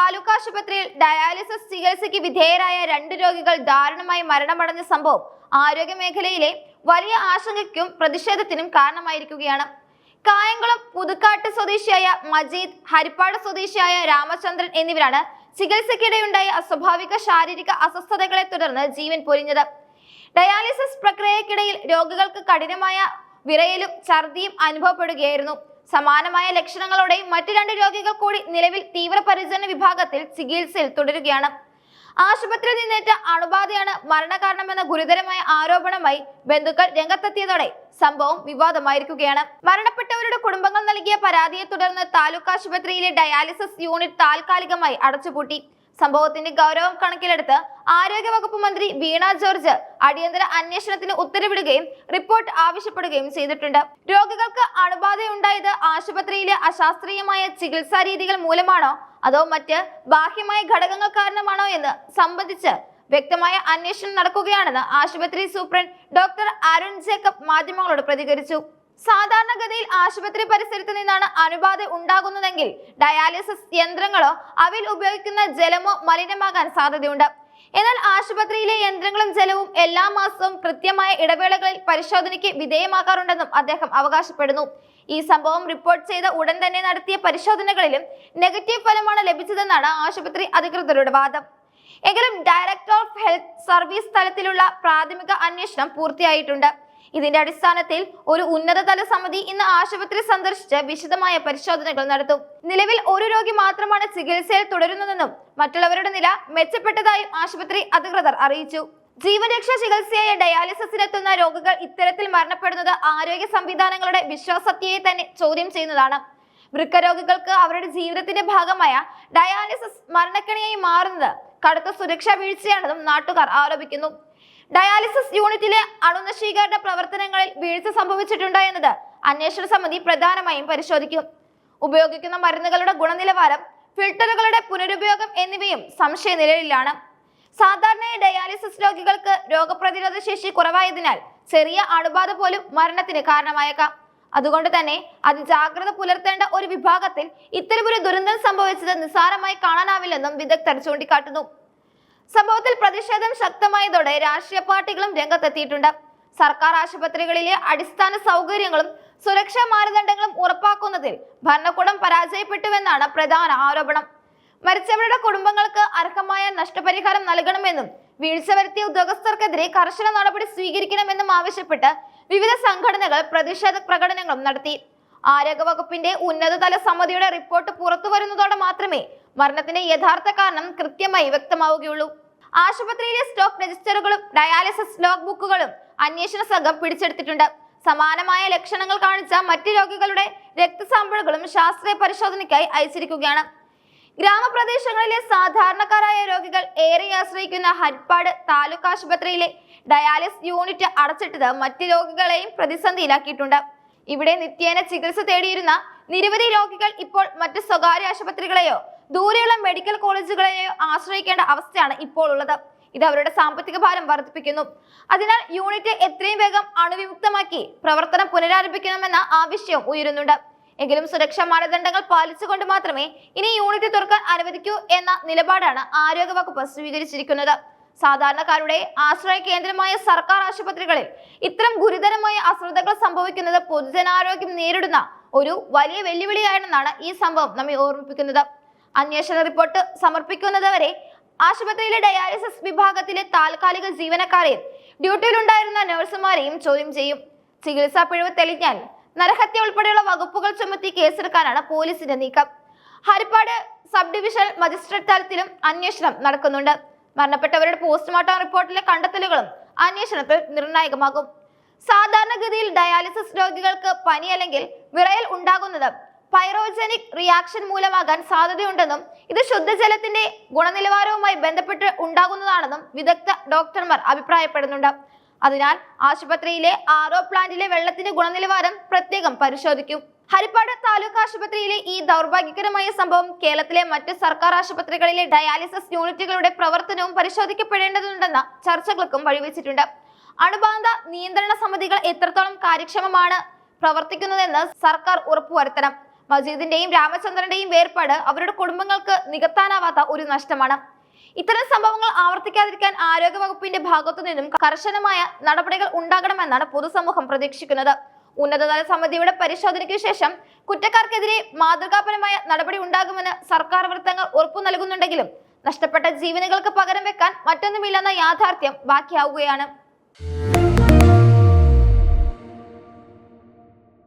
താലൂക്ക് ആശുപത്രിയിൽ ഡയാലിസിസ് ചികിത്സയ്ക്ക് വിധേയരായ 2 രോഗികൾ ദാരുണമായി മരണമടഞ്ഞ സംഭവം ആരോഗ്യ മേഖലയിലെ വലിയ ആശങ്കയ്ക്കും പ്രതിഷേധത്തിനും കാരണമായിരിക്കുകയാണ്. കായംകുളം പുതുക്കാട്ട് സ്വദേശിയായ മജീദ്, ഹരിപ്പാട് സ്വദേശിയായ രാമചന്ദ്രൻ എന്നിവരാണ് ചികിത്സയ്ക്കിടെയുണ്ടായ അസ്വാഭാവിക ശാരീരിക അസ്വസ്ഥതകളെ തുടർന്ന് ജീവൻ പൊലിഞ്ഞത്. ഡയാലിസിസ് പ്രക്രിയയ്ക്കിടയിൽ രോഗികൾക്ക് കഠിനമായ വിറയലും ഛർദിയും അനുഭവപ്പെടുകയായിരുന്നു. സമാനമായ ലക്ഷണങ്ങളോടെ മറ്റു 2 രോഗികൾ കൂടി നിലവിൽ തീവ്രപരിചരണ വിഭാഗത്തിൽ ചികിത്സയിൽ തുടരുകയാണ്. ആശുപത്രിയിൽ നിന്നേറ്റ അണുബാധയാണ് മരണകാരണമെന്ന ഗുരുതരമായ ആരോപണമായി ബന്ധുക്കൾ രംഗത്തെത്തിയതോടെ സംഭവം വിവാദമായിരിക്കുകയാണ്. മരണപ്പെട്ടവരുടെ കുടുംബങ്ങൾ നൽകിയ പരാതിയെ തുടർന്ന് താലൂക്ക് ആശുപത്രിയിലെ ഡയാലിസിസ് യൂണിറ്റ് താൽക്കാലികമായി അടച്ചുപൂട്ടി. സംഭവത്തിന്റെ ഗൗരവം കണക്കിലെടുത്ത് ആരോഗ്യവകുപ്പ് മന്ത്രി വീണ ജോർജ് അടിയന്തര അന്വേഷണത്തിന് ഉത്തരവിടുകയും റിപ്പോർട്ട് ആവശ്യപ്പെടുകയും ചെയ്തിട്ടുണ്ട്. രോഗികൾക്ക് അണുബാധയുണ്ടായത് ആശുപത്രിയിലെ അശാസ്ത്രീയമായ ചികിത്സാ രീതികൾ മൂലമാണോ അതോ മറ്റ് ബാഹ്യമായ ഘടകങ്ങൾ കാരണമാണോ എന്ന് സംബന്ധിച്ച് വ്യക്തമായ അന്വേഷണം നടക്കുകയാണെന്ന് ആശുപത്രി സൂപ്രണ്ട് ഡോക്ടർ അരുൺ ജേക്കബ് മാധ്യമങ്ങളോട് പ്രതികരിച്ചു. സാധാരണഗതിയിൽ ആശുപത്രി പരിസരത്ത് നിന്നാണ് അണുബാധ ഉണ്ടാകുന്നതെങ്കിൽ ഡയാലിസിസ് യന്ത്രങ്ങളോ അവയിൽ ഉപയോഗിക്കുന്ന ജലമോ മലിനമാകാൻ സാധ്യതയുണ്ട്. എന്നാൽ ആശുപത്രിയിലെ യന്ത്രങ്ങളും ജലവും എല്ലാ മാസവും കൃത്യമായ ഇടവേളകളിൽ പരിശോധനയ്ക്ക് വിധേയമാക്കാറുണ്ടെന്നും അദ്ദേഹം അവകാശപ്പെടുന്നു. ഈ സംഭവം റിപ്പോർട്ട് ചെയ്ത ഉടൻ തന്നെ നടത്തിയ പരിശോധനകളിലും നെഗറ്റീവ് ഫലമാണ് ലഭിച്ചതെന്നാണ് ആശുപത്രി അധികൃതരുടെ വാദം. എങ്കിലും ഡയറക്ടർ ഓഫ് ഹെൽത്ത് സർവീസ് തലത്തിലുള്ള പ്രാഥമിക അന്വേഷണം പൂർത്തിയായിട്ടുണ്ട്. ഇതിന്റെ അടിസ്ഥാനത്തിൽ ഒരു ഉന്നതതല സമിതി ഇന്ന് ആശുപത്രി സന്ദർശിച്ച് വിശദമായ പരിശോധനകൾ നടത്തും. നിലവിൽ 1 രോഗി മാത്രമാണ് ചികിത്സയിൽ തുടരുന്നതെന്നും മറ്റുള്ളവരുടെ നില മെച്ചപ്പെട്ടതായും ആശുപത്രി അധികൃതർ അറിയിച്ചു. ജീവരക്ഷാ ചികിത്സയായ ഡയാലിസിസിനെത്തുന്ന രോഗികൾ ഇത്തരത്തിൽ മരണപ്പെടുന്നത് ആരോഗ്യ സംവിധാനങ്ങളുടെ വിശ്വാസ്യതയെ തന്നെ ചോദ്യം ചെയ്യുന്നതാണ്. വൃക്ക രോഗികൾക്ക് അവരുടെ ജീവിതത്തിന്റെ ഭാഗമായ ഡയാലിസിസ് മരണക്കെണിയായി മാറുന്നത് കടുത്ത സുരക്ഷാ വീഴ്ചയാണെന്നും നാട്ടുകാർ ആരോപിക്കുന്നു. ഡയാലിസിസ് യൂണിറ്റിലെ അണുനശീകരണ പ്രവർത്തനങ്ങളിൽ വീഴ്ച സംഭവിച്ചിട്ടുണ്ടോ എന്നത് അന്വേഷണ സമിതി പ്രധാനമായും പരിശോധിക്കും. ഉപയോഗിക്കുന്ന മരുന്നുകളുടെ ഗുണനിലവാരം, ഫിൽട്ടറുകളുടെ പുനരുപയോഗം എന്നിവയും സംശയനിലയിലാണ്. സാധാരണയായി ഡയാലിസിസ് രോഗികൾക്ക് രോഗപ്രതിരോധ ശേഷി കുറവായതിനാൽ ചെറിയ അണുബാധ പോലും മരണത്തിന് കാരണമായേക്കാം. അതുകൊണ്ട് തന്നെ അതിജാഗ്രത പുലർത്തേണ്ട ഒരു വിഭാഗത്തിൽ ഇത്തരമൊരു ദുരന്തം സംഭവിച്ചത് നിസ്സാരമായി കാണാനാവില്ലെന്നും വിദഗ്ധർ ചൂണ്ടിക്കാട്ടുന്നു. സംഭവത്തിൽ പ്രതിഷേധം ശക്തമായതോടെ രാഷ്ട്രീയ പാർട്ടികളും രംഗത്തെത്തിയിട്ടുണ്ട്. സർക്കാർ ആശുപത്രികളിലെ അടിസ്ഥാന സൗകര്യങ്ങളും സുരക്ഷാ മാനദണ്ഡങ്ങളും ഉറപ്പാക്കുന്നതിൽ ഭരണകൂടം പരാജയപ്പെട്ടുവെന്നാണ് പ്രധാന ആരോപണം. മരിച്ചവരുടെ കുടുംബങ്ങൾക്ക് അർഹമായ നഷ്ടപരിഹാരം നൽകണമെന്നും വീഴ്ച വരുത്തിയ ഉദ്യോഗസ്ഥർക്കെതിരെ കർശന നടപടി സ്വീകരിക്കണമെന്നും ആവശ്യപ്പെട്ട് വിവിധ സംഘടനകൾ പ്രതിഷേധ പ്രകടനങ്ങളും നടത്തി. ആരോഗ്യവകുപ്പിന്റെ ഉന്നതതല സമിതിയുടെ റിപ്പോർട്ട് പുറത്തു വരുന്നതോടെ മാത്രമേ മരണത്തിന്റെ യഥാർത്ഥ കാരണം കൃത്യമായി വ്യക്തമാവുകയുള്ളൂ. ആശുപത്രിയിലെ സ്റ്റോക്ക് രജിസ്റ്ററുകളും ഡയാലിസിസ് ലോഗ് ബുക്കുകളും അന്വേഷണ സംഘം പിടിച്ചെടുത്തിട്ടുണ്ട്. സമാനമായ ലക്ഷണങ്ങൾ കാണിച്ച മറ്റ് രോഗികളുടെ രക്തസാമ്പിളുകളും ശാസ്ത്രീയ പരിശോധനയ്ക്കായി അയച്ചിരിക്കുകയാണ്. ഗ്രാമപ്രദേശങ്ങളിലെ സാധാരണക്കാരായ രോഗികൾ ഏറെ ആശ്രയിക്കുന്ന ഹരിപ്പാട് താലൂക്ക് ആശുപത്രിയിലെ ഡയാലിസിസ് യൂണിറ്റ് അടച്ചിട്ടത് മറ്റ് രോഗികളെയും പ്രതിസന്ധിയിലാക്കിയിട്ടുണ്ട്. ഇവിടെ നിത്യേന ചികിത്സ തേടിയിരുന്ന നിരവധി രോഗികൾ ഇപ്പോൾ മറ്റ് സ്വകാര്യ ആശുപത്രികളെയോ ദൂരെയുള്ള മെഡിക്കൽ കോളേജുകളെയോ ആശ്രയിക്കേണ്ട അവസ്ഥയാണ് ഇപ്പോൾ ഉള്ളത്. ഇത് അവരുടെ സാമ്പത്തിക ഭാരം വർദ്ധിപ്പിക്കുന്നു. അതിനാൽ യൂണിറ്റ് എത്രയും വേഗം അണുവിമുക്തമാക്കി പ്രവർത്തനം പുനരാരംഭിക്കണമെന്ന ആവശ്യവും ഉയരുന്നുണ്ട്. എങ്കിലും സുരക്ഷാ മാനദണ്ഡങ്ങൾ പാലിച്ചുകൊണ്ട് മാത്രമേ ഇനി യൂണിറ്റ് തുറക്കാൻ അനുവദിക്കൂ എന്ന നിലപാടാണ് ആരോഗ്യവകുപ്പ് സ്വീകരിച്ചിരിക്കുന്നത്. സാധാരണക്കാരുടെ ആശ്രയ കേന്ദ്രമായ സർക്കാർ ആശുപത്രികളിൽ ഇത്തരം ഗുരുതരമായ അശ്രദ്ധകൾ സംഭവിക്കുന്നത് പൊതുജനാരോഗ്യം നേരിടുന്ന ഒരു വലിയ വെല്ലുവിളിയാണെന്നാണ് ഈ സംഭവം നമ്മെ ഓർമ്മിപ്പിക്കുന്നത്. അന്വേഷണ റിപ്പോർട്ട് സമർപ്പിക്കുന്നതുവരെ ആശുപത്രിയിലെ ഡയാലിസിസ് വിഭാഗത്തിലെ താൽക്കാലിക ജീവനക്കാരെയും ഡ്യൂട്ടിയിലുണ്ടായിരുന്ന നഴ്സുമാരെയും ചോദ്യം ചെയ്യും. ചികിത്സാ പിഴവ് തെളിഞ്ഞാൽ നരഹത്യ ഉൾപ്പെടെയുള്ള വകുപ്പുകൾ ചുമത്തി കേസെടുക്കാനാണ് പോലീസിന്റെ നീക്കം. ഹരിപ്പാട് സബ് ഡിവിഷണൽ മജിസ്ട്രേറ്റ് തലത്തിലും അന്വേഷണം നടക്കുന്നുണ്ട്. മരണപ്പെട്ടവരുടെ പോസ്റ്റ്മോർട്ടം റിപ്പോർട്ടിലെ കണ്ടെത്തലുകളും അന്വേഷണത്തിൽ നിർണായകമാകും. സാധാരണഗതിയിൽ ഡയാലിസിസ് രോഗികൾക്ക് പനി അല്ലെങ്കിൽ വിറയൽ ഉണ്ടാകുന്നത് പൈറോജനിക് റിയാക്ഷൻ മൂലമാകാൻ സാധ്യതയുണ്ടെന്നും ഇത് ശുദ്ധജലത്തിന്റെ ഗുണനിലവാരവുമായി ബന്ധപ്പെട്ട് ഉണ്ടാകുന്നതാണെന്നും വിദഗ്ധ ഡോക്ടർമാർ അഭിപ്രായപ്പെടുന്നുണ്ട്. അതിനാൽ ആശുപത്രിയിലെ RO പ്ലാന്റിലെ വെള്ളത്തിന്റെ ഗുണനിലവാരം പ്രത്യേകം പരിശോധിക്കും. ഹരിപ്പാട് താലൂക്ക് ആശുപത്രിയിലെ ഈ ദൗർഭാഗ്യകരമായ സംഭവം കേരളത്തിലെ മറ്റ് സർക്കാർ ആശുപത്രികളിലെ ഡയാലിസിസ് യൂണിറ്റുകളുടെ പ്രവർത്തനവും പരിശോധിക്കപ്പെടേണ്ടതുണ്ടെന്ന ചർച്ചകൾക്കും വഴിവെച്ചിട്ടുണ്ട്. അണുബാധ നിയന്ത്രണ സമിതികൾ എത്രത്തോളം കാര്യക്ഷമമാണ് പ്രവർത്തിക്കുന്നതെന്ന് സർക്കാർ ഉറപ്പുവരുത്തണം. മജീദിന്റെയും രാമചന്ദ്രന്റെയും വേർപാട് അവരുടെ കുടുംബങ്ങൾക്ക് നികത്താനാവാത്ത ഒരു നഷ്ടമാണ്. ഇത്തരം സംഭവങ്ങൾ ആവർത്തിക്കാതിരിക്കാൻ ആരോഗ്യ വകുപ്പിന്റെ ഭാഗത്തു നിന്നും കർശനമായ നടപടികൾ ഉണ്ടാകണമെന്നാണ് പൊതുസമൂഹം പ്രതീക്ഷിക്കുന്നത്. ഉന്നതതല സമിതിയുടെ പരിശോധനയ്ക്ക് ശേഷം കുറ്റക്കാർക്കെതിരെ മാതൃകാപരമായ നടപടി ഉണ്ടാകുമെന്ന് സർക്കാർ വൃത്തങ്ങൾ ഉറപ്പു നൽകുന്നുണ്ടെങ്കിലും നഷ്ടപ്പെട്ട ജീവനുകൾക്ക് പകരം വെക്കാൻ മറ്റൊന്നുമില്ലെന്ന യാഥാർത്ഥ്യം ബാക്കിയാവുകയാണ്.